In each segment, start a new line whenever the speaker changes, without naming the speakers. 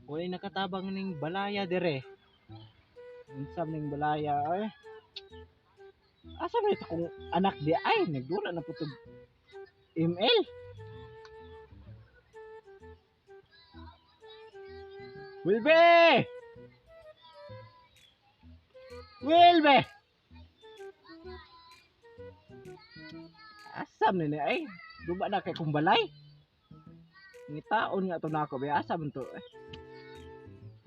Walay nakatabang ning balaya dire. Unsam ning balaya ay. Asa man ito kung anak di ay nagdula na putog email. Wilbe! Wilbe! Asam ni ay. Duba na kay kumbalay. Ngitaon nga to nako be. Asam to eh.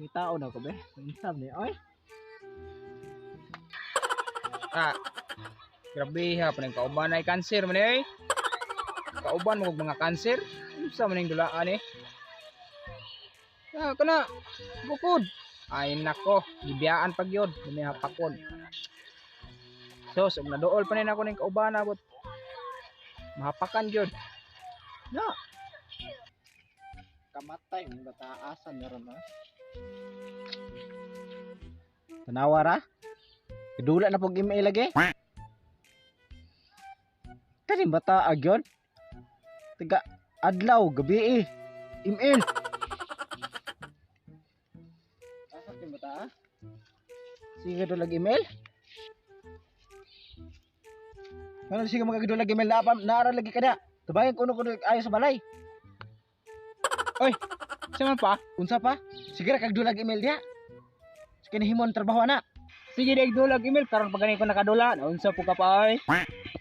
Ngitaon ako be. Unsam ni ay.
Ah, grabe ha, panang kauban ay cancer man eh. Kauban mo og mga cancer. Unsa man ning dulaan eh? Ah, kana bukod. Ay nako, gibiyaan pag yun, lumihapakon. Sos, og naduol pa nin ako ning kauban abot. Mahapakan gyud.
Na. Kamatay ng bataasan na ron ha. Tanawa ra? Kedula na pog email lagi. Kani bata agyon? Tiga adlaw gabi eh. Email. Asa kin bata? Sige do lagi email. Ano sige magagidulag email na naara lagi kada. Tubayan kuno ayo sa balay.
Oy, sa man pa?
Unsa pa? Sige ra kag dulag email dia. Sige himon trabaho na.
Sige dig dulag email karon pag gani ko nakadula, naunsa po ka pa ay.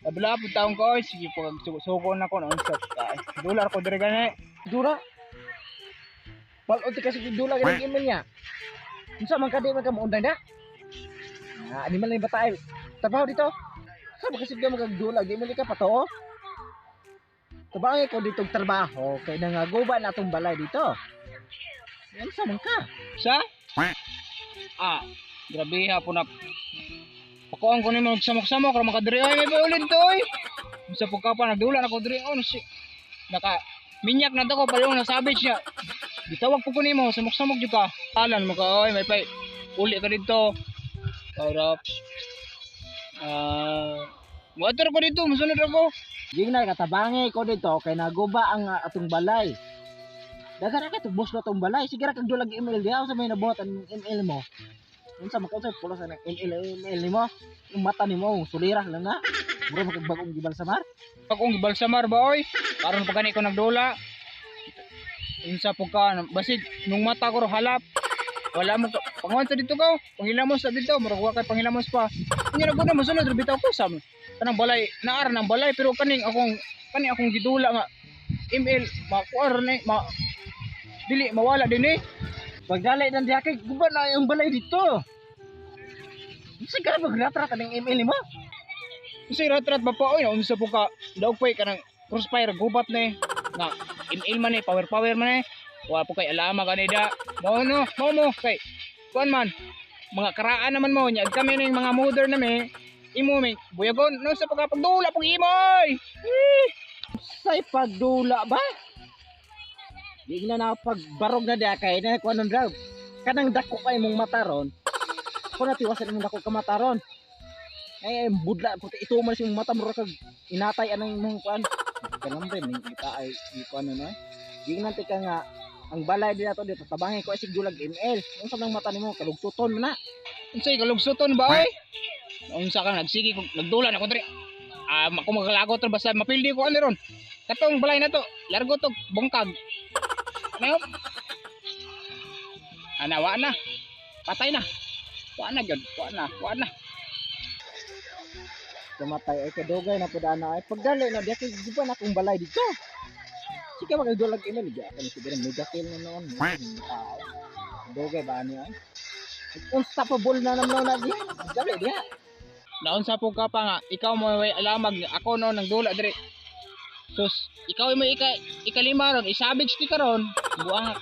Kadula po taong ko ay sige po suko na ko naunsa ka. Dolar ko dire gani.
Dura. Balot kasi dulag ang email niya. Unsa man kadi man ka muundan da? Ah, di man lang bata ay. Trabaho dito. Sa ba kasi magagdulag email ka pa to? Tabangay ko dito trabaho kay nangaguba na atong balay dito. Yan sa man ka.
Sa? Ah, grabe ha po na. Pakuan ko ni mo samok-samok ra makadiri ay may paulid to oy. Sa pagka pa nagdula na ko diri on si. Naka minyak na to ko pa yung nasabit niya. Bitawag po ko nimo samok-samok jud ka. Alan mo ka oy may pay. Uli ka dito. Para motor ko dito, masunod ako.
Ging na katabangay ko dito kay naguba ang atong balay. Dagan ka tubos na atong balay. Sige ra kag dulag email diha sa may nabuhat ang email mo. Unsa man ka pulos na email nimo? Yung mata nimo sulira lang na. Mura makagbagong gibal samar.
Akong gibalsamar ba oy? Karon pa gani ko nagdula. Unsa po ka basig nung mata ko ro halap. Wala mo panguan sa dito ka. Panghilamos sa dito, murag wa kay panghilamos pa. Nya na gud mo sunod bitaw ko sam. Kanang balay, naara ng balay pero kani akong gidula nga email makuar ni dili mawala din eh.
Pagdalay nang diha kay guba na yung balay dito. Sige ra magratrat ang email nimo.
Kasi rat-rat ba pa oy, unsa po ka daw pay kanang crossfire gubat ni nga email man ni power man ni. Wa po kay alama kanida. Mo kay kuan man mga karaan naman mo nya kami ning mga mother na me imo may buyagon no sa pagdula pag imoy.
Say pagdula ba? Di na pagbarog na diha kay na kuan daw. Kanang dako kay mong mata ron. Kuno tiwasan imong dako ka mata ron. Eh budla puti ito man sing mata mo kag inatay anang mong kuan. Kanambe ning kita ay kuan no. Di na ka nga ang balay dito dito tabangin ko isig dulag email. Unsa nang mata nimo kalugsuton man na.
Unsay kalugsuton ba oy? Unsa ka nagsige kog nagdula na ko diri. Ako magalagot ra basta mapildi ko ani ron. Katong balay na to, largo to bungkag. Ano? Wa na. Patay na. Wa na gyud, wa na.
Kamatay ay kadugay na pud ana ay pagdali na diha kay giba na akong balay dito. Sige magdulag email diha kan siguro mega kill na noon. Dugay ba niya? Unstoppable na naman na diha. Dali diha.
Naunsa po ka pa nga, ikaw mo may alamag ako no nang dula dire. Sus, ikaw mo ikalima ron, isabage ki karon. Buang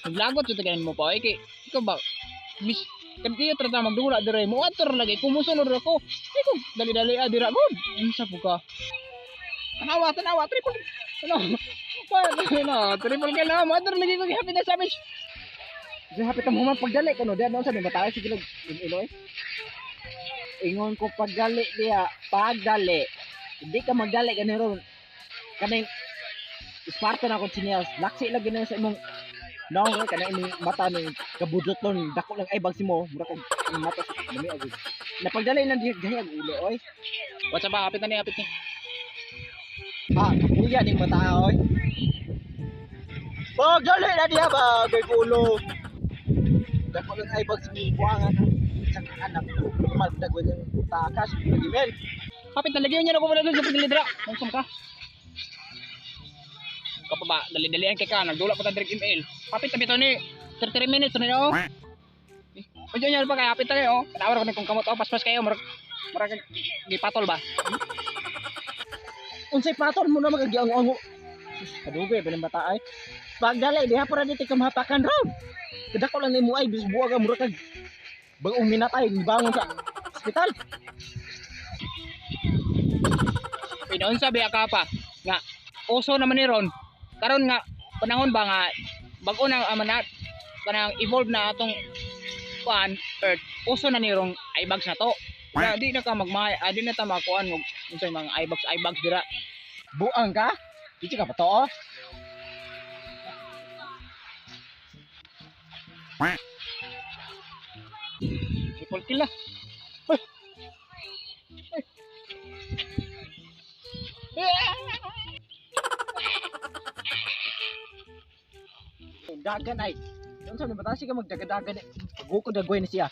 naglagot jud tagay mo pa kay ikaw ba mis kandiyo trata magdula dire mo ator lagi kumusunod ako. Iko dali-dali dira gud. Unsa po ka? Tanawa triple. Ano, triple kill na mo ator lagi ko happy na savage.
Sige hapit ang human pagdali kuno diha no sa bataay sige lag iloy. Ingon ko pagdali diha, pagdali. Hindi ka magdali ganun ron. Kaning Spartan ako chinelas, laksi lagi na sa imong Naong ka na ini mata ni kabudot nun dako lang ay bag si mo mura kag ang mata sa dami agud. Napagdalay nang gayag ulo oy.
What's up, apit na ni, apit ni.
Ah, kapuya ning mata oy. Pagdalay na diha ba kay ulo. Dako lang ay bag si mo buangan isang anak ko. Magdagway ng takas pag-email.
Apit na, lagyan niya na ko muna doon sa pagdalidra. Mangsam ka. Kapag ba, dali-dalian kay ka, nagdula pa ta direct email. Apit na bito ni, 33 minutes na niyo. Medyo niya pa kay apit na kayo. Kanawar ko ni kung kamot, paspas kayo, marag gipatol ba?
Unsay patol mo na magagiang-ango. Kadugay ba ng bata ay. Pagdalay diha para dito ka mahapakan raw. Kadako lang nimo ay bisbuwa ka mura kag bagong minatay bangon sa ospital.
Pinoon sabi ka pa nga uso naman ni ron. Karon nga panahon ba nga bag-o na amanat kanang evolve na atong kuan earth. Uso na ni rong ibags na to. Kaya di na ka magmahay, di na ta makuan mo unsay mga ibags dira.
Buang ka? Dito ka pa to. Oh.
Triple kill na.
Dagan ay. Unsa ni bata siya magdagadagan. Buko dagway na siya.